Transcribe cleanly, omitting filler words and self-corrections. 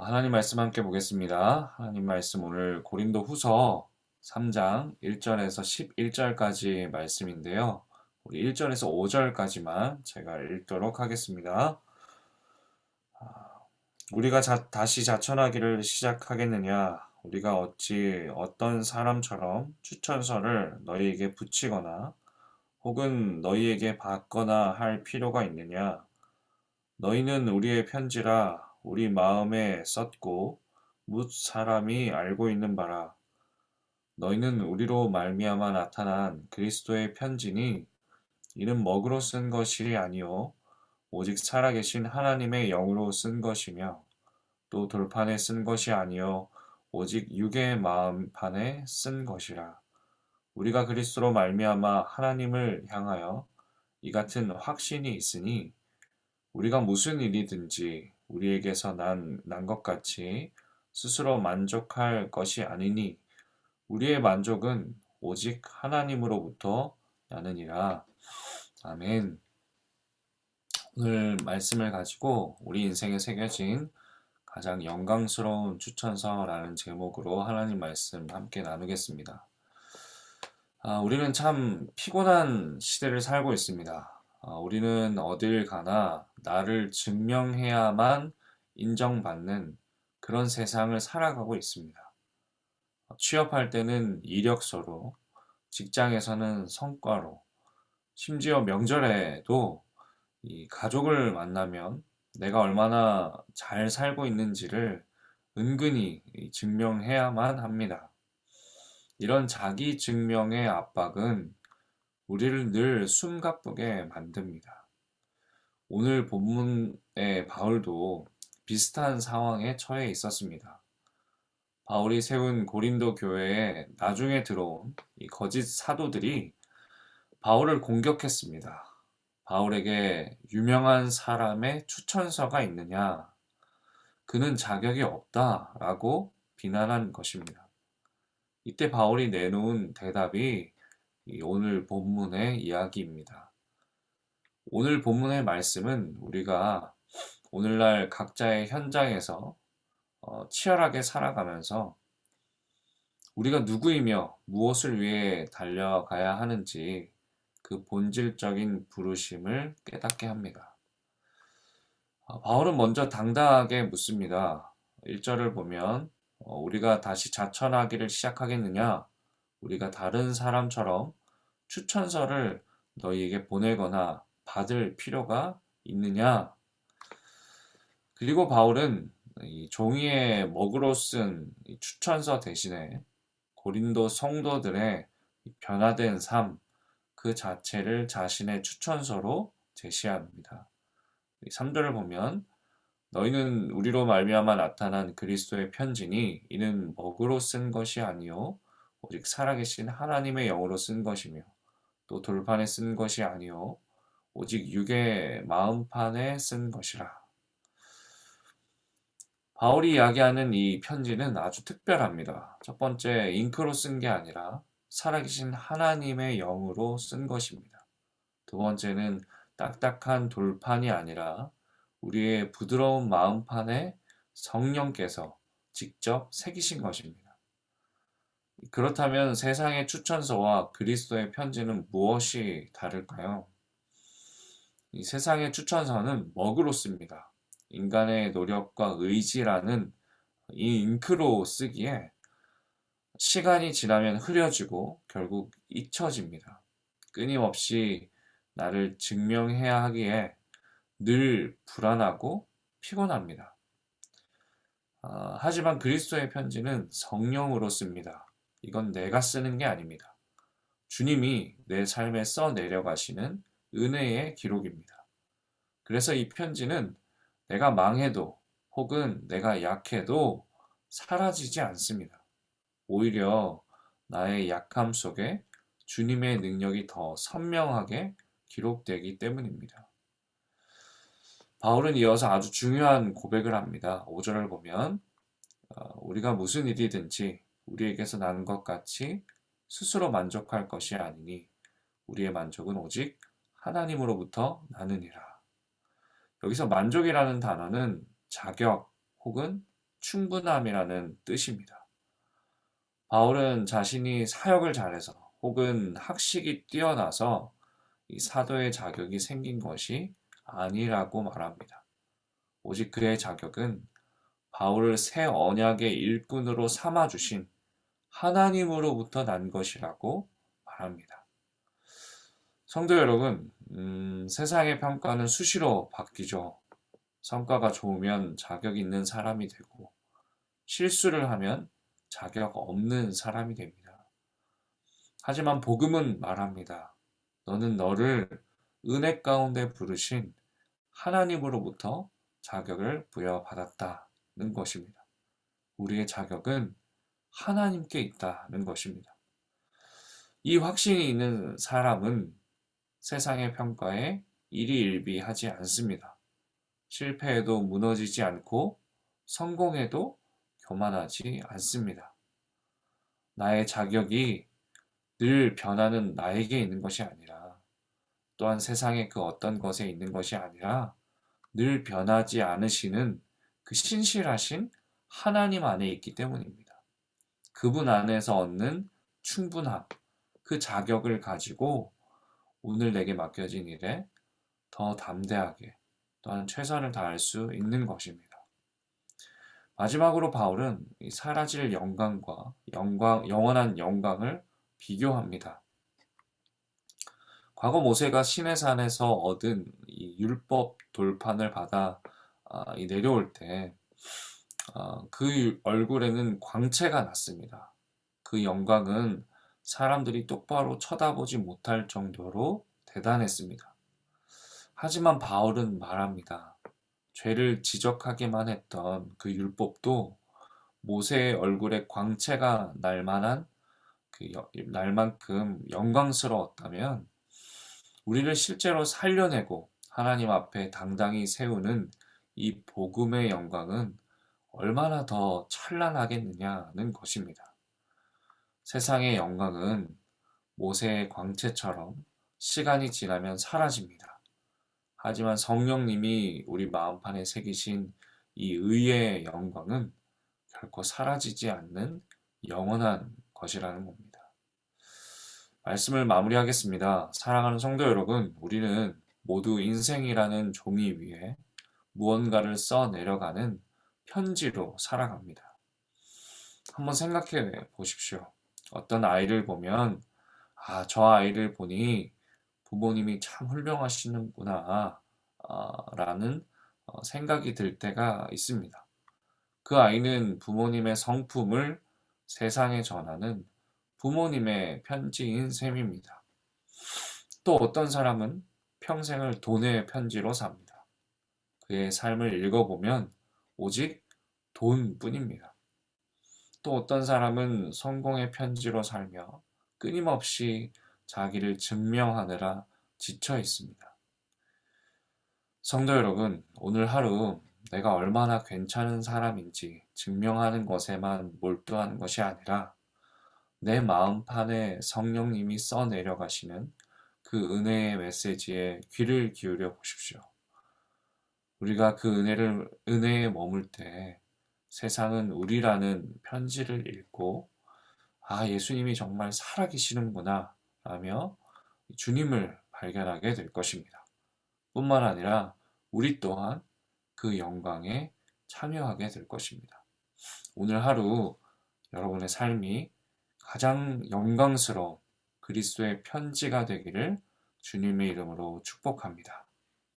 하나님 말씀 함께 보겠습니다. 하나님 말씀 오늘 고린도 후서 3장 1절에서 11절까지 말씀인데요. 우리 1절에서 5절까지만 제가 읽도록 하겠습니다. 우리가 다시 자천하기를 시작하겠느냐? 우리가 어찌 어떤 사람처럼 추천서를 너희에게 붙이거나 혹은 너희에게 받거나 할 필요가 있느냐? 너희는 우리의 편지라 우리 마음에 썼고 뭇 사람이 알고 있는 바라. 너희는 우리로 말미암아 나타난 그리스도의 편지니 이는 먹으로 쓴 것이 아니요 오직 살아계신 하나님의 영으로 쓴 것이며 또 돌판에 쓴 것이 아니요 오직 육의 마음판에 쓴 것이라. 우리가 그리스도로 말미암아 하나님을 향하여 이 같은 확신이 있으니 우리가 무슨 일이든지 우리에게서 난 것 같이 스스로 만족할 것이 아니니 우리의 만족은 오직 하나님으로부터 나느니라. 아멘. 오늘 말씀을 가지고 우리 인생에 새겨진 가장 영광스러운 추천서라는 제목으로 하나님 말씀 함께 나누겠습니다. 우리는 참 피곤한 시대를 살고 있습니다. 우리는 어딜 가나 나를 증명해야만 인정받는 그런 세상을 살아가고 있습니다. 취업할 때는 이력서로, 직장에서는 성과로, 심지어 명절에도 이 가족을 만나면 내가 얼마나 잘 살고 있는지를 은근히 증명해야만 합니다. 이런 자기 증명의 압박은 우리를 늘 숨가쁘게 만듭니다. 오늘 본문의 바울도 비슷한 상황에 처해 있었습니다. 바울이 세운 고린도 교회에 나중에 들어온 이 거짓 사도들이 바울을 공격했습니다. 바울에게 유명한 사람의 추천서가 있느냐? 그는 자격이 없다라고 비난한 것입니다. 이때 바울이 내놓은 대답이 오늘 본문의 이야기입니다. 오늘 본문의 말씀은 우리가 오늘날 각자의 현장에서 치열하게 살아가면서 우리가 누구이며 무엇을 위해 달려가야 하는지 그 본질적인 부르심을 깨닫게 합니다. 바울은 먼저 당당하게 묻습니다. 1절을 보면 우리가 다시 자천하기를 시작하겠느냐? 우리가 다른 사람처럼 추천서를 너희에게 보내거나 받을 필요가 있느냐? 그리고 바울은 이 종이에 먹으로 쓴 추천서 대신에 고린도 성도들의 변화된 삶, 그 자체를 자신의 추천서로 제시합니다. 3절을 보면 너희는 우리로 말미암아 나타난 그리스도의 편지니 이는 먹으로 쓴 것이 아니요 오직 살아계신 하나님의 영으로 쓴 것이며 또 돌판에 쓴 것이 아니요 오직 육의 마음판에 쓴 것이라. 바울이 이야기하는 이 편지는 아주 특별합니다. 첫 번째, 잉크로 쓴 게 아니라 살아계신 하나님의 영으로 쓴 것입니다. 두 번째는 딱딱한 돌판이 아니라 우리의 부드러운 마음판에 성령께서 직접 새기신 것입니다. 그렇다면 세상의 추천서와 그리스도의 편지는 무엇이 다를까요? 이 세상의 추천서는 먹으로 씁니다. 인간의 노력과 의지라는 이 잉크로 쓰기에 시간이 지나면 흐려지고 결국 잊혀집니다. 끊임없이 나를 증명해야 하기에 늘 불안하고 피곤합니다. 하지만 그리스도의 편지는 성령으로 씁니다. 이건 내가 쓰는 게 아닙니다. 주님이 내 삶에 써 내려가시는 은혜의 기록입니다. 그래서 이 편지는 내가 망해도 혹은 내가 약해도 사라지지 않습니다. 오히려 나의 약함 속에 주님의 능력이 더 선명하게 기록되기 때문입니다. 바울은 이어서 아주 중요한 고백을 합니다. 5절을 보면 우리가 무슨 일이든지 우리에게서 난 것 같이 스스로 만족할 것이 아니니 우리의 만족은 오직 하나님으로부터 나느니라. 여기서 만족이라는 단어는 자격 혹은 충분함이라는 뜻입니다. 바울은 자신이 사역을 잘해서 혹은 학식이 뛰어나서 이 사도의 자격이 생긴 것이 아니라고 말합니다. 오직 그의 자격은 바울을 새 언약의 일꾼으로 삼아주신 하나님으로부터 난 것이라고 말합니다. 성도 여러분, 세상의 평가는 수시로 바뀌죠. 성과가 좋으면 자격 있는 사람이 되고, 실수를 하면 자격 없는 사람이 됩니다. 하지만 복음은 말합니다. 너는 너를 은혜 가운데 부르신 하나님으로부터 자격을 부여받았다는 것입니다. 우리의 자격은 하나님께 있다는 것입니다. 이 확신이 있는 사람은 세상의 평가에 일희일비하지 않습니다. 실패해도 무너지지 않고 성공해도 교만하지 않습니다. 나의 자격이 늘 변하는 나에게 있는 것이 아니라, 또한 세상의 그 어떤 것에 있는 것이 아니라 늘 변하지 않으시는 그 신실하신 하나님 안에 있기 때문입니다. 그분 안에서 얻는 충분함, 그 자격을 가지고 오늘 내게 맡겨진 일에 더 담대하게 또한 최선을 다할 수 있는 것입니다. 마지막으로 바울은 이 사라질 영광과 영원한 영광을 비교합니다. 과거 모세가 시내산에서 얻은 이 율법 돌판을 받아 내려올 때 그 얼굴에는 광채가 났습니다. 그 영광은 사람들이 똑바로 쳐다보지 못할 정도로 대단했습니다. 하지만 바울은 말합니다. 죄를 지적하게만 했던 그 율법도 모세의 얼굴에 광채가 날 만큼 영광스러웠다면 우리를 실제로 살려내고 하나님 앞에 당당히 세우는 이 복음의 영광은 얼마나 더 찬란하겠느냐는 것입니다. 세상의 영광은 모세의 광채처럼 시간이 지나면 사라집니다. 하지만 성령님이 우리 마음판에 새기신 이 의의 영광은 결코 사라지지 않는 영원한 것이라는 겁니다. 말씀을 마무리하겠습니다. 사랑하는 성도 여러분, 우리는 모두 인생이라는 종이 위에 무언가를 써내려가는 편지로 살아갑니다. 한번 생각해 보십시오. 어떤 아이를 보면 저 아이를 보니 부모님이 참 훌륭하시는구나 라는 생각이 들 때가 있습니다. 그 아이는 부모님의 성품을 세상에 전하는 부모님의 편지인 셈입니다. 또 어떤 사람은 평생을 돈의 편지로 삽니다. 그의 삶을 읽어보면 오직 돈뿐입니다. 또 어떤 사람은 성공의 편지로 살며 끊임없이 자기를 증명하느라 지쳐 있습니다. 성도 여러분, 오늘 하루 내가 얼마나 괜찮은 사람인지 증명하는 것에만 몰두하는 것이 아니라 내 마음판에 성령님이 써내려가시는 그 은혜의 메시지에 귀를 기울여 보십시오. 우리가 그 은혜에 머물 때 세상은 우리라는 편지를 읽고 예수님이 정말 살아계시는구나 라며 주님을 발견하게 될 것입니다. 뿐만 아니라 우리 또한 그 영광에 참여하게 될 것입니다. 오늘 하루 여러분의 삶이 가장 영광스러운 그리스도의 편지가 되기를 주님의 이름으로 축복합니다.